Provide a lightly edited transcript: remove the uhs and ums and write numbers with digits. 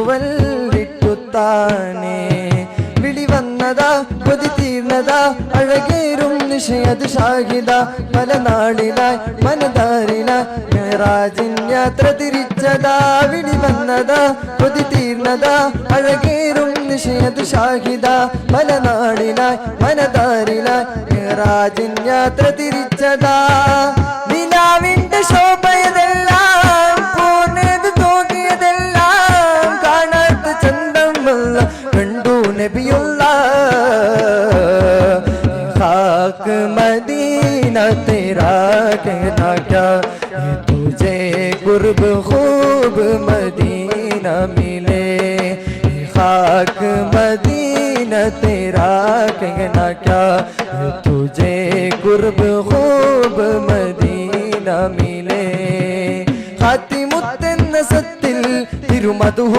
തൂവൽ വിട്ടുത്താനേ വിളി വന്നതാ കൊതി തീർന്നതാ അഴകേറും നിശയത് ഷാഹിദ പല നാളിലായി മനതാരിലായി മിറാജിൻ യാത്ര തിരിച്ചതാ വിളി വന്നതാ കൊതി തീർന്നതാ അഴകേറും നിശയത് ഷാഹിദ പല നാളിലായി മനതാരിലായി മിറാജിൻ യാത്ര തിരിച്ചതാ നിലാവിന്റെ ശോഭയതെല്ലാം പൂർണ്ണത് തോന്നിയതെല്ലാം കാണാത്ത ചന്തം വല്ല കണ്ടു നബിയുള്ള खाक मदीना तेरा कहना क्या तुझे कुर्ब खूब मदीना मिले खाक मदीना तेरा कहना क्या तुझे कुर्ब खूब मदीना मिले खातिमुत्तेന്ന സത്തിൽ തിരുമധു